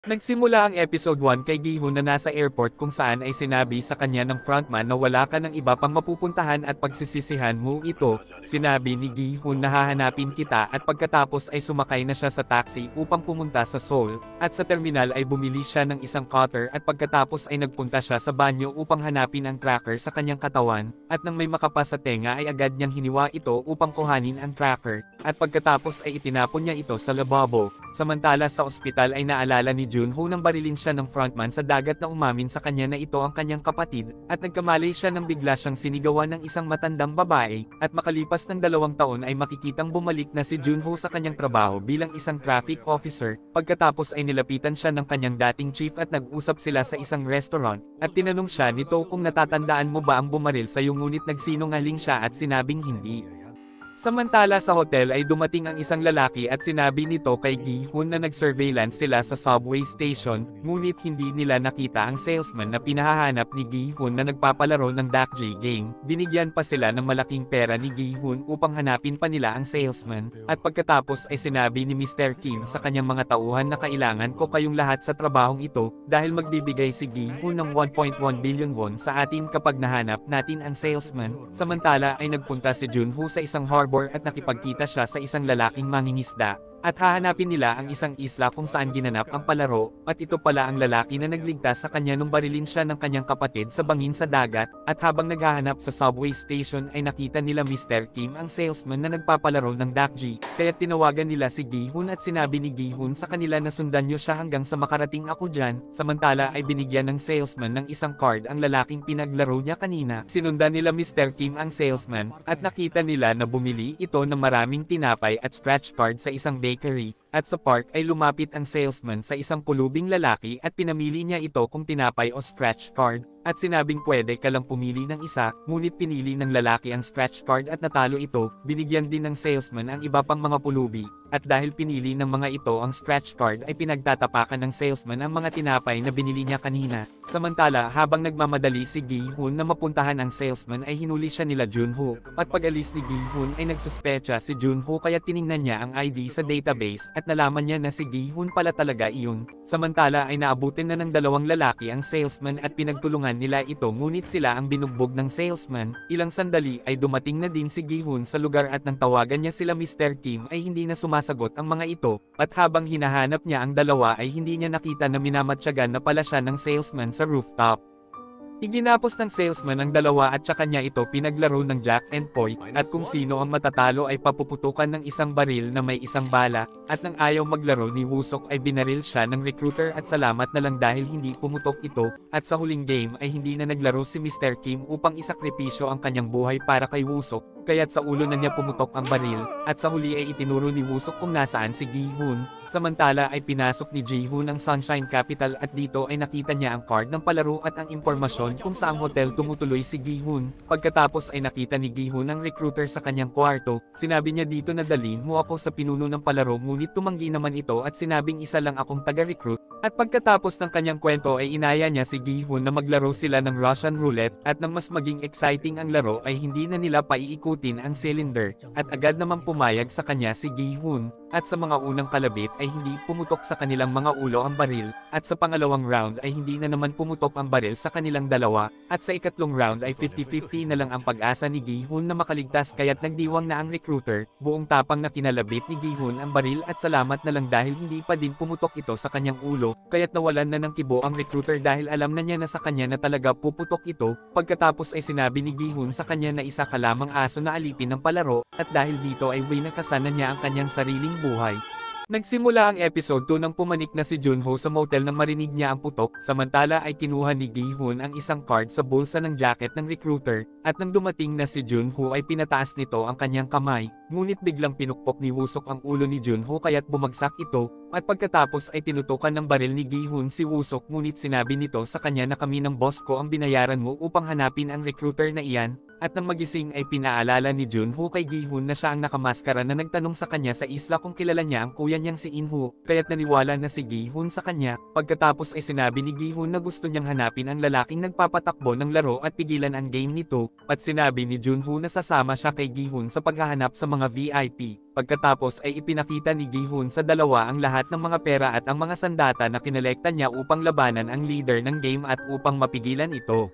Nagsimula ang episode 1 kay Gi-hoon na nasa airport kung saan ay sinabi sa kanya ng frontman na wala ka ng iba pang mapupuntahan at pagsisisihan mo ito. Sinabi ni Gi-hoon na hahanapin kita at pagkatapos ay sumakay na siya sa taxi upang pumunta sa Seoul, at sa terminal ay bumili siya ng isang cutter at pagkatapos ay nagpunta siya sa banyo upang hanapin ang tracker sa kanyang katawan, at nang may makapas sa tenga ay agad niyang hiniwa ito upang kuhanin ang tracker, at pagkatapos ay itinapon niya ito sa lababo. Samantala sa ospital ay naalala ni Junho nang barilin siya ng frontman sa dagat na umamin sa kanya na ito ang kanyang kapatid, at nagkamali siya nang bigla siyang sinigawan ng isang matandang babae, at makalipas ng 2 taon ay makikitang bumalik na si Junho sa kanyang trabaho bilang isang traffic officer. Pagkatapos ay nilapitan siya ng kanyang dating chief at nag-usap sila sa isang restaurant, at tinanong siya nito kung natatandaan mo ba ang bumaril sa iyo, ngunit nagsinungaling siya at sinabing hindi. Samantala sa hotel ay dumating ang isang lalaki at sinabi nito kay Gi-hoon na nag-surveillance sila sa subway station, ngunit hindi nila nakita ang salesman na pinahahanap ni Gi-hoon na nagpapalaro ng dakji game. Binigyan pa sila ng malaking pera ni Gi-hoon upang hanapin pa nila ang salesman, at pagkatapos ay sinabi ni Mr. Kim sa kanyang mga tauhan na kailangan ko kayong lahat sa trabahong ito, dahil magbibigay si Gi-hoon ng 1.1 billion won sa atin kapag nahanap natin ang salesman. Samantala ay nagpunta si Junho sa isang harbor at nakipagkita siya sa isang lalaking mangingisda, at hahanapin nila ang isang isla kung saan ginanap ang palaro, at ito pala ang lalaki na nagligtas sa kanya nung barilin siya ng kanyang kapatid sa bangin sa dagat, at habang naghahanap sa subway station ay nakita nila Mr. Kim ang salesman na nagpapalaro ng dakji, kaya tinawagan nila si Gi-hoon at sinabi ni Gi-hoon sa kanila na sundan niyo siya hanggang sa makarating ako dyan. Samantala ay binigyan ng salesman ng isang card ang lalaking pinaglaro niya kanina. Sinundan nila Mr. Kim ang salesman, at nakita nila na bumili ito ng maraming tinapay at scratch card sa isang bakery, at sa park ay lumapit ang salesman sa isang pulubing lalaki at pinamili niya ito kung tinapay o scratch card, at sinabing pwede ka lang pumili ng isa, ngunit pinili ng lalaki ang scratch card at natalo ito. Binigyan din ng salesman ang iba pang mga pulubi, at dahil pinili ng mga ito ang scratch card ay pinagtatapakan ng salesman ang mga tinapay na binili niya kanina. Samantala habang nagmamadali si Gi-hoon na mapuntahan ang salesman ay hinuli siya nila Junho, at pag-alis ni Gi-hoon ay nagsuspecha si Junho kaya tiningnan niya ang ID sa database at nalaman niya na si Gi-hoon pala talaga iyon. Samantala ay naabutin na ng 2 lalaki ang salesman at pinagtulungan nila ito, ngunit sila ang binugbog ng salesman. Ilang sandali ay dumating na din si Gi-hoon sa lugar at nang tawagan niya sila Mr. Kim ay hindi na sumasagot ang mga ito, at habang hinahanap niya ang dalawa ay hindi niya nakita na minamatyagan na pala siya ng salesman sa rooftop. Iginapos ng salesman ang dalawa at saka niya ito pinaglaro ng Jack and Point, at kung sino ang matatalo ay papuputukan ng isang baril na may isang bala, at nang ayaw maglaro ni Woo-sok ay binaril siya ng recruiter at salamat na lang dahil hindi pumutok ito, at sa huling game ay hindi na naglaro si Mr. Kim upang isakripisyo ang kanyang buhay para kay Woo-sok, kaya't sa ulo na niya pumutok ang baril, at sa huli ay itinuro ni Woo-sok kung nasaan si Gi-hoon. Samantala ay pinasok ni Ji-hoon ang Sunshine Capital at dito ay nakita niya ang card ng palaro at ang impormasyon kung saang hotel tumutuloy si Gi-hoon. Pagkatapos ay nakita ni Gi-hoon ang recruiter sa kanyang kwarto. Sinabi niya dito na dalhin mo ako sa pinuno ng palaro, ngunit tumanggi naman ito at sinabing isa lang akong taga-recruit. At pagkatapos ng kanyang kwento ay inaya niya si Gi-hoon na maglaro sila ng Russian roulette, at nang mas maging exciting ang laro ay hindi na nila paiikutin ang cylinder, at agad namang pumayag sa kanya si Gi-hoon, at sa mga unang kalabit ay hindi pumutok sa kanilang mga ulo ang baril, at sa pangalawang round ay hindi na naman pumutok ang baril sa kanilang dalawa, at sa ikatlong round ay 50-50 na lang ang pag-asa ni Gi-hoon na makaligtas kaya't nagdiwang na ang recruiter. Buong tapang na kinalabit ni Gi-hoon ang baril at salamat na lang dahil hindi pa din pumutok ito sa kanyang ulo, kaya't nawalan na ng kibo ang recruiter dahil alam na niya na sa kanya na talaga puputok ito. Pagkatapos ay sinabi ni Gi-hoon sa kanya na isa ka lamang aso na alipin ng palaro, at dahil dito ay winakasan na niya ang kanyang sariling buhay. Nagsimula ang episode 2 nang pumanik na si Junho sa motel nang marinig niya ang putok, samantala ay kinuha ni Gi-hoon ang isang card sa bulsa ng jacket ng recruiter, at nang dumating na si Junho ay pinataas nito ang kanyang kamay, ngunit biglang pinukpok ni Woo-sok ang ulo ni Junho kaya't bumagsak ito, at pagkatapos ay tinutukan ng baril ni Gi-hoon si Woo-sok, ngunit sinabi nito sa kanya na kami ng boss ko ang binayaran mo upang hanapin ang recruiter na iyan. At nang magising ay pinaalala ni Junho kay Gi-hoon na siya ang nakamaskara na nagtanong sa kanya sa isla kung kilala niya ang kuya niyang si In-ho, kaya't naniwala na si Gi-hoon sa kanya. Pagkatapos ay sinabi ni Gi-hoon na gusto niyang hanapin ang lalaking nagpapatakbo ng laro at pigilan ang game nito, at sinabi ni Junho na sasama siya kay Gi-hoon sa paghahanap sa mga VIP. Pagkatapos ay ipinakita ni Gi-hun sa dalawa ang lahat ng mga pera at ang mga sandata na kinolekta niya upang labanan ang leader ng game at upang mapigilan ito.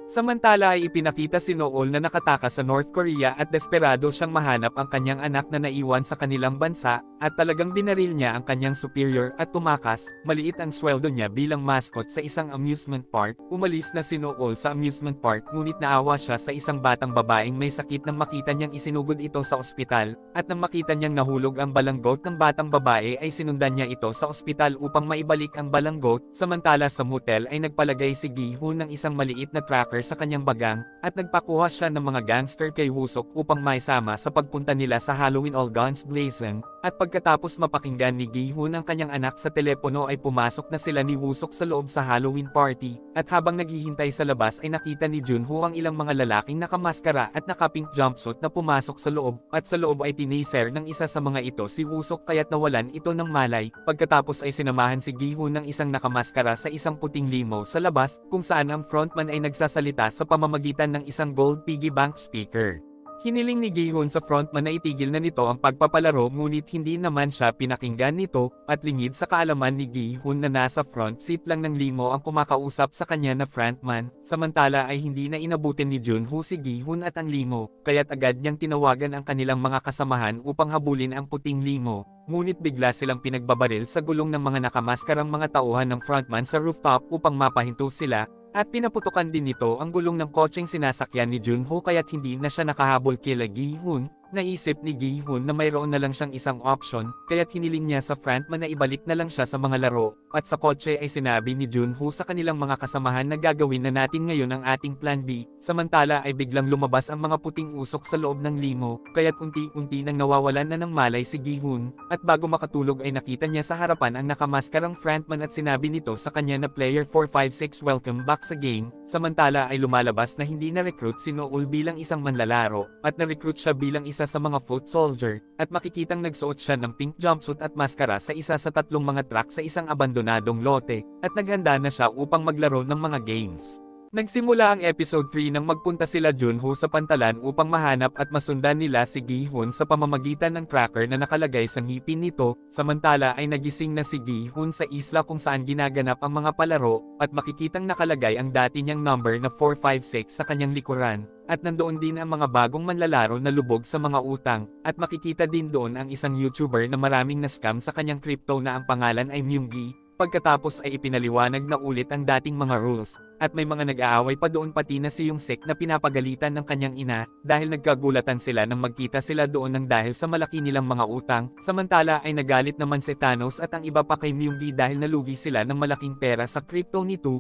Samantala ay ipinakita si Nool na nakatakas sa North Korea at desperado siyang mahanap ang kanyang anak na naiwan sa kanilang bansa, at talagang binaril niya ang kanyang superior at tumakas. Maliit ang sweldo niya bilang mascot sa isang amusement park. Umalis na si Nool sa amusement park ngunit naawa siya sa isang batang babaeng may sakit nang makita niyang isinugod ito sa ospital, at nang makita niyang nahulog ang balanggot ng batang babae ay sinundan niya ito sa ospital upang maibalik ang balanggot. Samantala sa motel ay nagpalagay si Gi-hun ng isang maliit na tracker sa kanyang bagang, at nagpakuha siya ng mga gangster kay Woo-suk upang maisama sa pagpunta nila sa Halloween All Guns Blazing, at pagkatapos mapakinggan ni Gi-hun ang kanyang anak sa telepono ay pumasok na sila ni Woo-suk sa loob sa Halloween party, at habang naghihintay sa labas ay nakita ni Junho ang ilang mga lalaking nakamaskara at naka-pink jumpsuit na pumasok sa loob, at sa loob ay tinaser ng isa sa mga ito si Woo-suk kaya't nawalan ito ng malay. Pagkatapos ay sinamahan si Gi-hun ng isang nakamaskara sa isang puting limo sa labas, kung saan ang frontman ay nagsasalita sa pamamagitan ng isang gold piggy bank speaker. Hiniling ni Gi-hun sa frontman na itigil na nito ang pagpapalaro ngunit hindi naman siya pinakinggan nito, at lingid sa kaalaman ni Gi-hun na nasa front seat lang ng limo ang kumakausap sa kanya na frontman, samantala ay hindi na inabutin ni Junho si Gi-hun at ang limo, kaya't agad niyang tinawagan ang kanilang mga kasamahan upang habulin ang puting limo. Ngunit bigla silang pinagbabaril sa gulong ng mga nakamaskarang mga tauhan ng frontman sa rooftop upang mapahinto sila, at pinaputukan din nito ang gulong ng kotseng sinasakyan ni Junho kaya't hindi na siya nakahabol kila Gi-hun. Naisip ni Gi-hun na mayroon na lang siyang isang option, kaya't hiniling niya sa frontman na ibalik na lang siya sa mga laro, at sa kotse ay sinabi ni Junho sa kanilang mga kasamahan na gagawin na natin ngayon ang ating plan B. Samantala ay biglang lumabas ang mga puting usok sa loob ng limo, kaya't unti-unti nang nawawalan na ng malay si Gi-hun, at bago makatulog ay nakita niya sa harapan ang nakamaskarang frontman at sinabi nito sa kanya na player 456 welcome back sa game. Samantala ay lumalabas na hindi na-recruit si Nool bilang isang manlalaro, at na-recruit siya bilang isa sa mga foot soldier, at makikitang nagsuot siya ng pink jumpsuit at maskara sa isa sa tatlong mga truck sa isang abandonadong lote, at naghanda na siya upang maglaro ng mga games. Nagsimula ang episode 3 nang magpunta sila Junho sa pantalan upang mahanap at masundan nila si Gi-hun sa pamamagitan ng tracker na nakalagay sa ngipin nito, samantala ay nagising na si Gi-hun sa isla kung saan ginaganap ang mga palaro, at makikitang nakalagay ang dati niyang number na 456 sa kanyang likuran, at nandoon din ang mga bagong manlalaro na lubog sa mga utang, at makikita din doon ang isang YouTuber na maraming na-scam sa kanyang crypto na ang pangalan ay Myunggi. Pagkatapos ay ipinaliwanag na ulit ang dating mga rules, at may mga nag-aaway pa doon pati na si Young-sik na pinapagalitan ng kanyang ina, dahil nagkagulatan sila nang magkita sila doon ng dahil sa malaki nilang mga utang, samantala ay nagalit naman si Thanos at ang iba pa kay Myunggi dahil nalugi sila ng malaking pera sa crypto nito.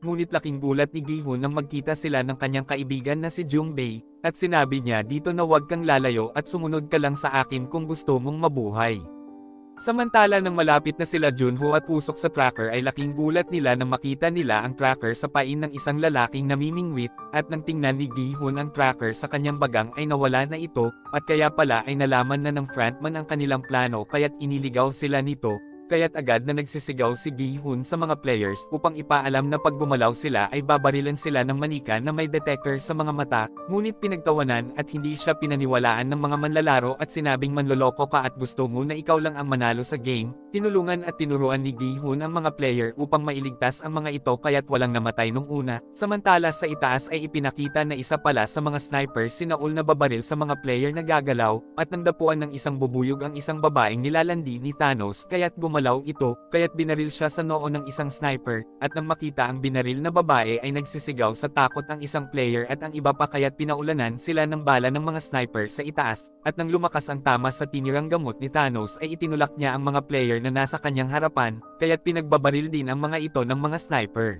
Ngunit laking gulat ni Gi-hun nang magkita sila ng kanyang kaibigan na si Jung-bae, at sinabi niya dito na huwag kang lalayo at sumunod ka lang sa akin kung gusto mong mabuhay. Samantala nang malapit na sila Junho at Woo-suk sa tracker ay laking gulat nila nang makita nila ang tracker sa pain ng isang lalaking namimingwit, at nang tingnan ni Gi-hun ang tracker sa kanyang bagang ay nawala na ito, at kaya pala ay nalaman na ng frontman ang kanilang plano kaya't iniligaw sila nito. Kaya't agad na nagsisigaw si Gi-hun sa mga players upang ipaalam na pag gumalaw sila ay babarilan sila ng manika na may detector sa mga mata, ngunit pinagtawanan at hindi siya pinaniwalaan ng mga manlalaro at sinabing manloloko ka at gusto mo na ikaw lang ang manalo sa game. Tinulungan at tinuruan ni Gi-hun ang mga player upang mailigtas ang mga ito kaya't walang namatay nung una. Samantala sa itaas ay ipinakita na isa pala sa mga snipers si Nool na babaril sa mga player na gagalaw, at nang dapuan ng isang bubuyog ang isang babaeng nilalandi ni Thanos kaya't gumalaw ito, kaya't binaril siya sa noo ng isang sniper, at nang makita ang binaril na babae ay nagsisigaw sa takot ang isang player at ang iba pa kaya't pinaulanan sila ng bala ng mga sniper sa itaas, at nang lumakas ang tama sa tinirang gamot ni Thanos ay itinulak niya ang mga player na nasa kanyang harapan, kaya't pinagbabaril din ang mga ito ng mga sniper.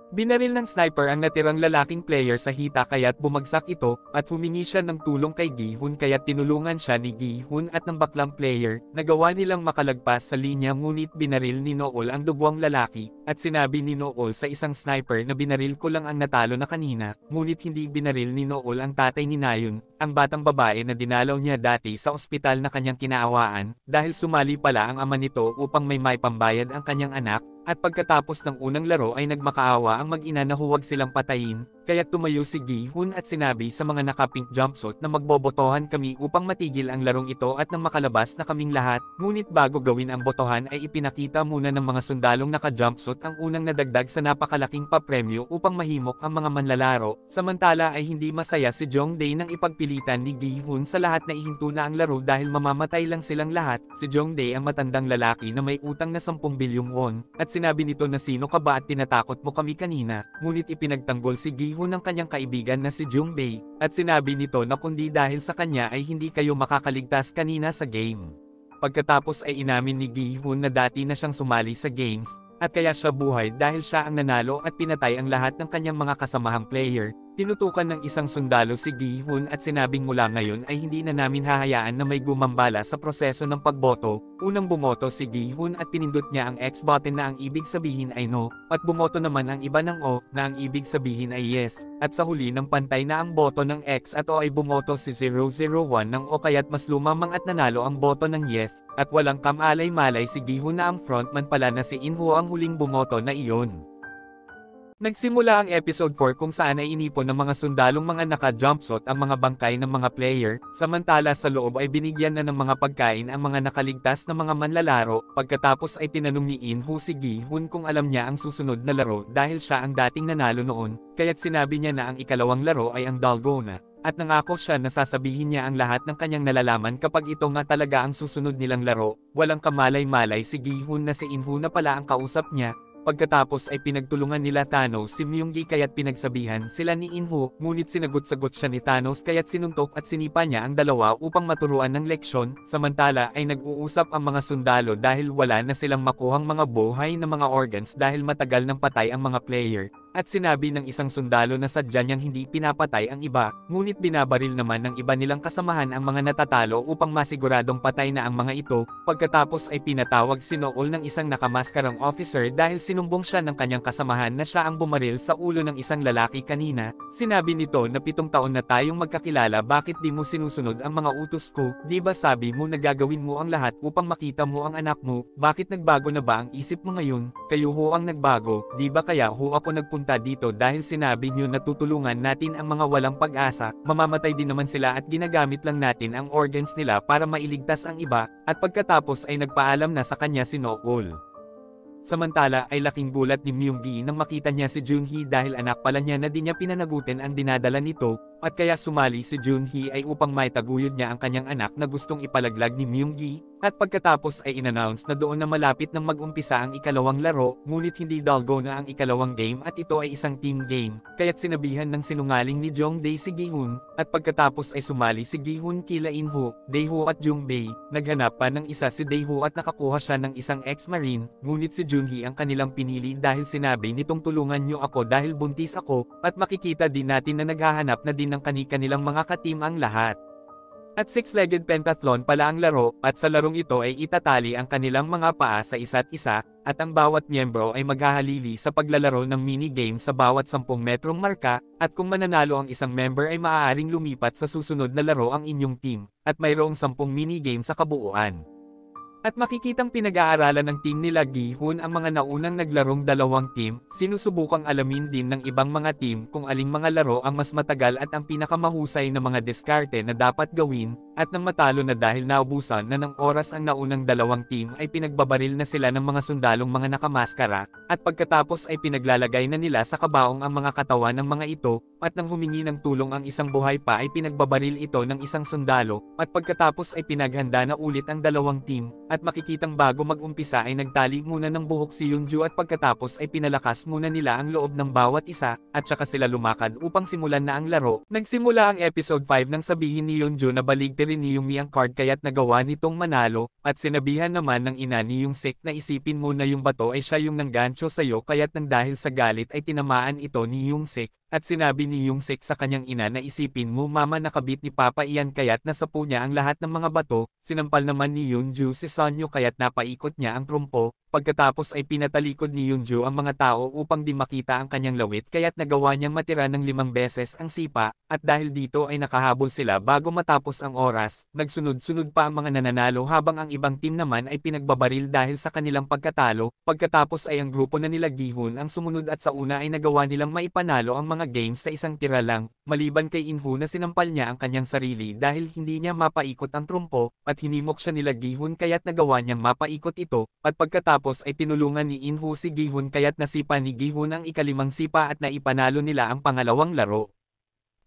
Binaril ng sniper ang natirang lalaking player sa hita kaya't bumagsak ito, at humingi siya ng tulong kay Gi-hun kaya't tinulungan siya ni Gi-hun at ng baklang player, nagawa nilang makalagpas sa linya ngunit binaril ni Nool ang dugwang lalaki, at sinabi ni Nool sa isang sniper na binaril ko lang ang natalo na kanina, ngunit hindi binaril ni Nool ang tatay ni Nayon, ang batang babae na dinalaw niya dati sa ospital na kanyang kinaawaan, dahil sumali pala ang ama nito upang may pambayad ang kanyang anak. At pagkatapos ng unang laro ay nagmakaawa ang mag-ina na huwag silang patayin, Kaya tumayo si Gi-hun at sinabi sa mga naka-pink jumpsuit na magbobotohan kami upang matigil ang larong ito at nang makalabas na kaming lahat. Ngunit bago gawin ang botohan ay ipinakita muna ng mga sundalong naka-jumpsuit ang unang nadagdag sa napakalaking papremyo upang mahimok ang mga manlalaro. Samantala ay hindi masaya si Jongdae nang ipagpilitan ni Gi-hun sa lahat na ihinto na ang laro dahil mamamatay lang silang lahat. Si Jongdae ang matandang lalaki na may utang na 10 bilyong won, at sinabi nito na sino ka ba at tinatakot mo kami kanina. Ngunit ipinagtanggol si Gi-hun ng kanyang kaibigan na si Jungbae, at sinabi nito na kundi dahil sa kanya ay hindi kayo makakaligtas kanina sa game. Pagkatapos ay inamin ni Gi-hun na dati na siyang sumali sa games, at kaya siya buhay dahil siya ang nanalo at pinatay ang lahat ng kanyang mga kasamahang player. Tinutukan ng isang sundalo si Gi-hun at sinabing mula ngayon ay hindi na namin hahayaan na may gumambala sa proseso ng pagboto. Unang bumoto si Gi-hun at pinindot niya ang X button na ang ibig sabihin ay no, at bumoto naman ang iba ng O na ang ibig sabihin ay yes, at sa huli ng pantay na ang boto ng X at O ay bumoto si 001 ng O kaya't mas lumamang at nanalo ang boto ng yes, at walang kamalay-malay si Gi-hun na ang frontman pala na si In-ho ang huling bumoto na iyon. Nagsimula ang episode 4 kung saan ay inipon ng mga sundalong mga naka-jumpsuit ang mga bangkay ng mga player, samantala sa loob ay binigyan na ng mga pagkain ang mga nakaligtas na mga manlalaro. Pagkatapos ay tinanong ni In-ho si Gi-hun kung alam niya ang susunod na laro dahil siya ang dating nanalo noon, kaya't sinabi niya na ang ikalawang laro ay ang Dalgona. At nangako siya na sasabihin niya ang lahat ng kanyang nalalaman kapag ito nga talaga ang susunod nilang laro. Walang kamalay-malay si Gi-hun na si In-ho na pala ang kausap niya. Pagkatapos ay pinagtulungan nila Thanos si Myung-gi kaya't pinagsabihan sila ni In-ho, ngunit sinagot-sagot siya ni Thanos kaya't sinuntok at sinipa niya ang dalawa upang maturuan ng leksyon. Samantala ay nag-uusap ang mga sundalo dahil wala na silang makuhang mga buhay na mga organs dahil matagal nang patay ang mga player. At sinabi ng isang sundalo na sadya niyang hindi pinapatay ang iba, ngunit binabaril naman ng iba nilang kasamahan ang mga natatalo upang masiguradong patay na ang mga ito. Pagkatapos ay pinatawag si Nool ng isang nakamaskarang officer dahil sinumbong siya ng kanyang kasamahan na siya ang bumaril sa ulo ng isang lalaki kanina. Sinabi nito na 7 taon na tayong magkakilala, bakit di mo sinusunod ang mga utos ko? Di ba sabi mo na gagawin mo ang lahat upang makita mo ang anak mo? Bakit nagbago na ba ang isip mo ngayon? Kayo ho ang nagbago, di ba kaya ho ako nagpunta dito dahil sinabi niyo na tutulungan natin ang mga walang pag-asa, mamamatay din naman sila at ginagamit lang natin ang organs nila para mailigtas ang iba, at pagkatapos ay nagpaalam na sa kanya si Nool. Samantala ay laking gulat ni Myung-gi nang makita niya si Junhee dahil anak pala niya na di niya pinanagutin ang dinadala nito, at kaya sumali si Junhee ay upang maitaguyod niya ang kanyang anak na gustong ipalaglag ni Myung-gi. At pagkatapos ay in-announce na doon na malapit nang mag-umpisa ang ikalawang laro, ngunit hindi Dalgona ang ikalawang game at ito ay isang team game, kaya't sinabihan ng sinungaling ni Jongdae si Gi-hun, at pagkatapos ay sumali si Gi-hun kila In-ho, Dae-ho at Jungbae. Naghanap pa ng isa si Dae-ho at nakakuha siya ng isang ex-marine, ngunit si Junhee ang kanilang pinili dahil sinabi nitong tulungan niyo ako dahil buntis ako, at makikita din natin na naghahanap na din ng kani-kanilang mga katim ang lahat. At 6-legged pentathlon pala ang laro, at sa larong ito ay itatali ang kanilang mga paa sa isa't isa, at ang bawat miyembro ay maghahalili sa paglalaro ng mini-game sa bawat 10 metrong marka, at kung mananalo ang isang member ay maaaring lumipat sa susunod na laro ang inyong team, at mayroong 10 mini-game sa kabuuan. At makikitang pinag-aaralan ng team nila Gi-hun ang mga naunang naglarong dalawang team, sinusubukang alamin din ng ibang mga team kung aling mga laro ang mas matagal at ang pinakamahusay na mga diskarte na dapat gawin, at nang matalo na dahil naubusan na ng oras ang naunang dalawang team ay pinagbabaril na sila ng mga sundalong mga nakamaskara, at pagkatapos ay pinaglalagay na nila sa kabaong ang mga katawan ng mga ito, at nang humingi ng tulong ang isang buhay pa ay pinagbabaril ito ng isang sundalo, at pagkatapos ay pinaghanda na ulit ang dalawang team. At makikitang bago mag-umpisa ay nagtali muna ng buhok si Yoonju at pagkatapos ay pinalakas muna nila ang loob ng bawat isa, at saka sila lumakad upang simulan na ang laro. Nagsimula ang episode 5 nang sabihin ni Yoonju na baligtarin ni Yumi ang card kaya't nagawa nitong manalo, at sinabihan naman ng ina ni Young-sik na isipin mo na yung bato ay siya yung nanggancho sa'yo kaya't nang dahil sa galit ay tinamaan ito ni Young-sik. At sinabi ni Young-sik sa kanyang ina na isipin mo mama nakabit ni Papa iyan kaya't nasapo niya ang lahat ng mga bato, sinampal naman ni Yoonju si Sonyo kaya't napaikot niya ang trumpo. Pagkatapos ay pinatalikod ni Yoonju ang mga tao upang di makita ang kanyang lawit kaya't nagawa niyang matira ng 5 beses ang sipa, at dahil dito ay nakahabol sila bago matapos ang oras. Nagsunod-sunod pa ang mga nananalo habang ang ibang team naman ay pinagbabaril dahil sa kanilang pagkatalo. Pagkatapos ay ang grupo na nila Gi-hun ang sumunod at sa una ay nagawa nilang maipanalo ang mga mga games sa isang tira lang, maliban kay Inhu na sinampal niya ang kanyang sarili dahil hindi niya mapaikot ang trumpo, at hinimok siya nila Gi-hun kaya't nagawa niyang mapaikot ito, at pagkatapos ay tinulungan ni Inhu si Gi-hun kaya't nasipa ni Gi-hun ang ikalimang sipa at naipanalo nila ang pangalawang laro.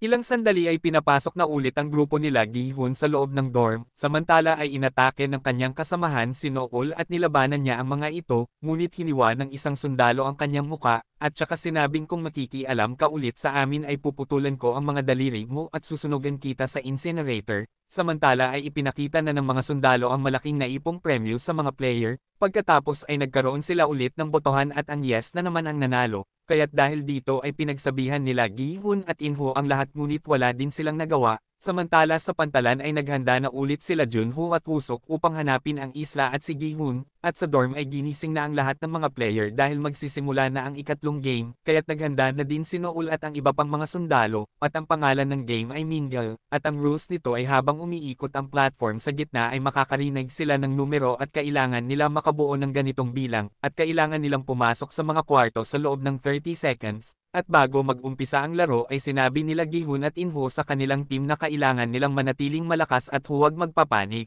Ilang sandali ay pinapasok na ulit ang grupo nila Gi-hun sa loob ng dorm, samantala ay inatake ng kanyang kasamahan si Nool at nilabanan niya ang mga ito, ngunit hiniwa ng isang sundalo ang kanyang muka, at saka sinabing kung makikialam ka ulit sa amin ay puputulan ko ang mga daliri mo at susunugan kita sa incinerator. Samantala ay ipinakita na ng mga sundalo ang malaking naipong premyo sa mga player, pagkatapos ay nagkaroon sila ulit ng botohan at ang yes na naman ang nanalo. Kaya't dahil dito ay pinagsabihan nila Gi-hun at Inho ang lahat ngunit wala din silang nagawa, samantala sa pantalan ay naghanda na ulit sila Junho at Wusok upang hanapin ang isla at si Gi-hun, at sa dorm ay ginising na ang lahat ng mga player dahil magsisimula na ang ikatlong game, kaya't naghanda na din si Nool at ang iba pang mga sundalo, at ang pangalan ng game ay Mingle, at ang rules nito ay habang umiikot ang platform sa gitna ay makakarinig sila ng numero at kailangan nila makabuo ng ganitong bilang, at kailangan nilang pumasok sa mga kwarto sa loob ng 30 seconds, at bago mag-umpisa ang laro ay sinabi nila Gi-hun at Inho sa kanilang team na kailangan nilang manatiling malakas at huwag magpapanik.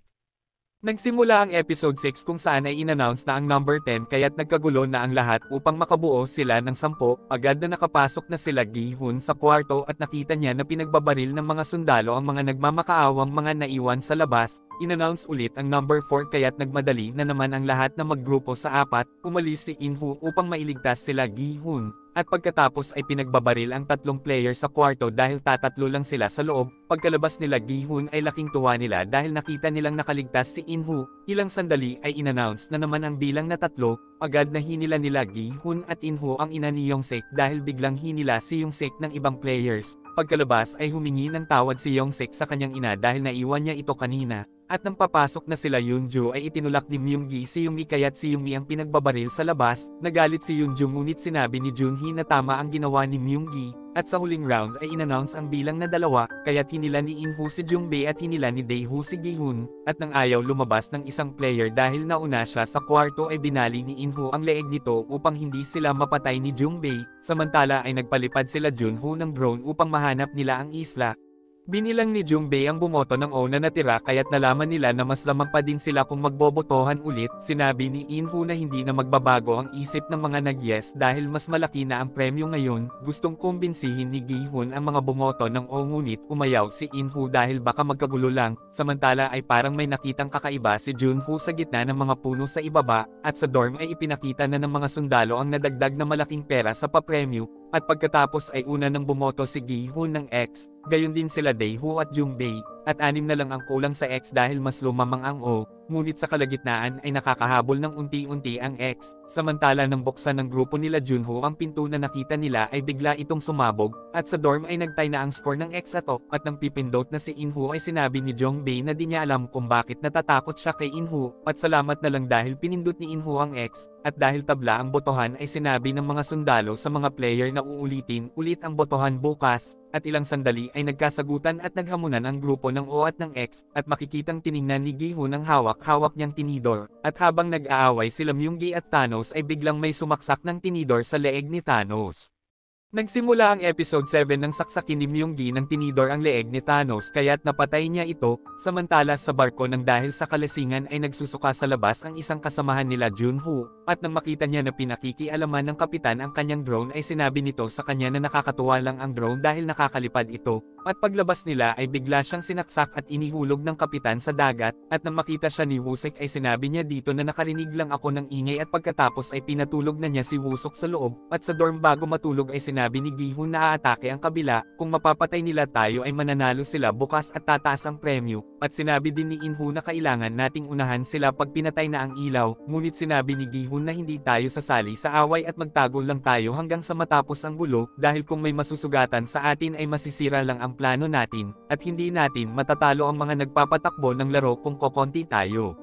Nagsimula ang episode 6 kung saan ay inannounce na ang number 10 kaya't nagkagulo na ang lahat upang makabuo sila ng 10, agad na nakapasok na sila Gi-hun sa kwarto at nakita niya na pinagbabaril ng mga sundalo ang mga nagmamakaawang mga naiwan sa labas, inannounce ulit ang number 4 kaya't nagmadali na naman ang lahat na maggrupo sa 4, umalis si Inho upang mailigtas sila Gi-hun. At pagkatapos ay pinagbabaril ang tatlong player sa kwarto dahil tatatlo lang sila sa loob, pagkalabas nila Gi-hun ay laking tuwa nila dahil nakita nilang nakaligtas si Inho, ilang sandali ay inannounce na naman ang bilang na 3, agad na hinila nila Gi-hun at Inho ang ina ni Yongsek dahil biglang hinila si Yongsek ng ibang players, pagkalabas ay humingi ng tawad si Yongsek sa kanyang ina dahil naiwan niya ito kanina. At nang papasok na sila Yoonju ay itinulak ni Myunggi si Yoongi kaya't si Yoongi ang pinagbabaril sa labas, nagalit si Yoonju ngunit sinabi ni Junhee na tama ang ginawa ni Myunggi, at sa huling round ay inannounce ang bilang na 2, kaya't hinila ni Inho si Jungbei at hinila ni Daeho si Gi-hun, at nang ayaw lumabas ng isang player dahil nauna siya sa kwarto ay binali ni Inho ang leeg nito upang hindi sila mapatay ni Jungbei, samantala ay nagpalipad sila Junho ng drone upang mahanap nila ang isla. Binilang ni Jungbei ang bumoto ng O na natira kaya't nalaman nila na mas lamang pa din sila kung magbobotohan ulit. Sinabi ni Inho na hindi na magbabago ang isip ng mga nag-yes dahil mas malaki na ang premyo ngayon. Gustong kumbinsihin ni Gi-hun ang mga bumoto ng O ngunit umayaw si Inho dahil baka magkagulo lang. Samantala ay parang may nakitang kakaiba si Junho sa gitna ng mga puno sa ibaba, at sa dorm ay ipinakita na ng mga sundalo ang nadagdag na malaking pera sa papremyo. At pagkatapos ay una nang bumoto si Gi-hun ng X, gayon din sila Daeho at Jungbei, at 6 na lang ang kulang sa X dahil mas lumamang ang O, ngunit sa kalagitnaan ay nakakahabol ng unti-unti ang X, samantala nang buksan ng grupo nila Junho ang pinto na nakita nila ay bigla itong sumabog, at sa dorm ay nagtay na ang score ng X at nang pipindot na si Inho ay sinabi ni Jungbei na di niya alam kung bakit natatakot siya kay Inho, at salamat na lang dahil pinindot ni Inho ang X, at dahil tabla ang botohan ay sinabi ng mga sundalo sa mga player na uulitin ulit ang botohan bukas, at ilang sandali ay nagkasagutan at naghamunan ang grupo ng O at ng X, at makikitang tiningnan ni Gi-hun ang hawak-hawak niyang tinidor, at habang nag-aaway sila Myunggi at Thanos ay biglang may sumaksak ng tinidor sa leeg ni Thanos. Nagsimula ang episode 7 nang saksakin ni Myunggi ng tinidor ang leeg ni Thanos kaya't napatay niya ito, samantala sa barko nang dahil sa kalasingan ay nagsusuka sa labas ang isang kasamahan nila Junho, at nang makita niya na pinakikialaman ng kapitan ang kanyang drone ay sinabi nito sa kanya na nakakatuwa lang ang drone dahil nakakalipad ito, at paglabas nila ay bigla siyang sinaksak at inihulog ng kapitan sa dagat, at nang makita siya ni Wusek ay sinabi niya dito na nakarinig lang ako ng ingay at pagkatapos ay pinatulog na niya si Wusok sa loob, at sa dorm bago matulog ay sinabi ni Gi-hun na aatake ang kabila, kung mapapatay nila tayo ay mananalo sila bukas at tataas ang premyo, at sinabi din ni Inho na kailangan nating unahan sila pag pinatay na ang ilaw, ngunit sinabi ni Gi-hun na hindi tayo sasali sa away at magtago lang tayo hanggang sa matapos ang gulo, dahil kung may masusugatan sa atin ay masisira lang ang plano natin, at hindi natin matatalo ang mga nagpapatakbo ng laro kung kokonti tayo.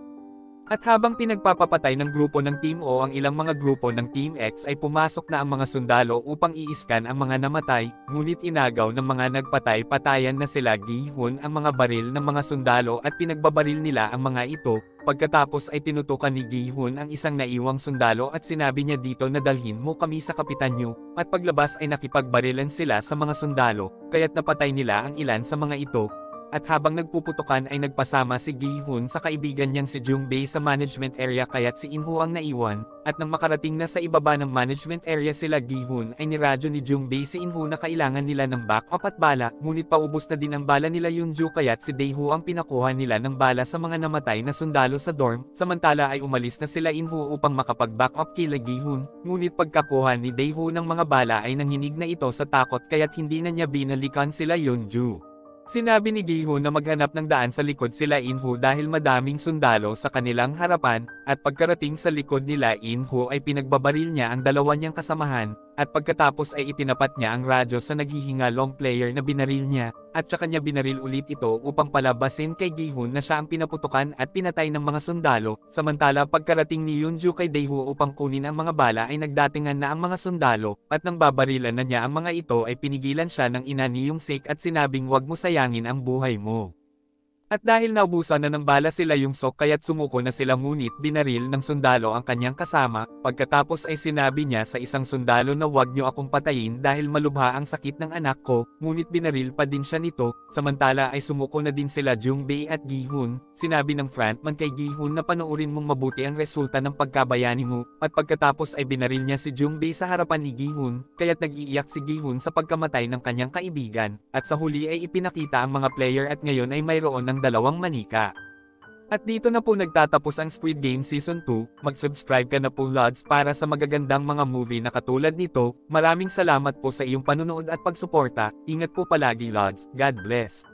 At habang pinagpapapatay ng grupo ng Team O ang ilang mga grupo ng Team X ay pumasok na ang mga sundalo upang iiskan ang mga namatay, ngunit inagaw ng mga nagpatay-patayan na sila Gi-hun ang mga baril ng mga sundalo at pinagbabaril nila ang mga ito. Pagkatapos ay tinutukan ni Gi-hun ang isang naiwang sundalo at sinabi niya dito na dalhin mo kami sa kapitan niyo, at paglabas ay nakipagbarilan sila sa mga sundalo, kaya't napatay nila ang ilan sa mga ito. At habang nagpuputukan ay nagpasama si Gi-hun sa kaibigan niyang si Jung-bae sa management area kaya't si In-ho ang naiwan, at nang makarating na sa ibaba ng management area sila Gi-hun ay niradyo ni Jung-bae si In-ho na kailangan nila ng backup at bala, ngunit paubos na din ang bala nila Yoon-ju kaya't si Dae-ho ang pinakuha nila ng bala sa mga namatay na sundalo sa dorm, samantala ay umalis na sila In-ho upang makapag-backup kila Gi-hun, ngunit pagkakuha ni Dae-ho ng mga bala ay nanginig na ito sa takot kaya't hindi na niya binalikan sila Yoon-ju. Sinabi ni Gi-hun na maghanap ng daan sa likod sila In-ho dahil madaming sundalo sa kanilang harapan, at pagkarating sa likod nila In-ho ay pinagbabaril niya ang dalawa niyang kasamahan, at pagkatapos ay itinapat niya ang radyo sa naghihingalong player na binaril niya, at saka niya binaril ulit ito upang palabasin kay Gi-hun na siya ang pinaputukan at pinatay ng mga sundalo, samantala pagkarating ni Yoon-ju kay Dae-ho upang kunin ang mga bala ay nagdatingan na ang mga sundalo, at nang babarilan na niya ang mga ito ay pinigilan siya ng ina ni Young-sik at sinabing wag mo sayangin ang buhay mo. At dahil naubusan na ng bala sila Young-sok kaya't sumuko na sila ngunit binaril ng sundalo ang kanyang kasama, pagkatapos ay sinabi niya sa isang sundalo na wag niyo akong patayin dahil malubha ang sakit ng anak ko, ngunit binaril pa din siya nito, samantala ay sumuko na din sila Jung-bae at Gi-hun, sinabi ng frontman kay Gi-hun na panoorin mong mabuti ang resulta ng pagkabayani mo, at pagkatapos ay binaril niya si Jung-bae sa harapan ni Gi-hun, kaya't nag-iiyak si Gi-hun sa pagkamatay ng kanyang kaibigan, at sa huli ay ipinakita ang mga player at ngayon ay mayroon ng dalawang manika. At dito na po nagtatapos ang Squid Game Season 2, mag-subscribe ka na po Lods para sa magagandang mga movie na katulad nito. Maraming salamat po sa iyong panunood at pagsuporta, ingat po palagi Lods, God bless.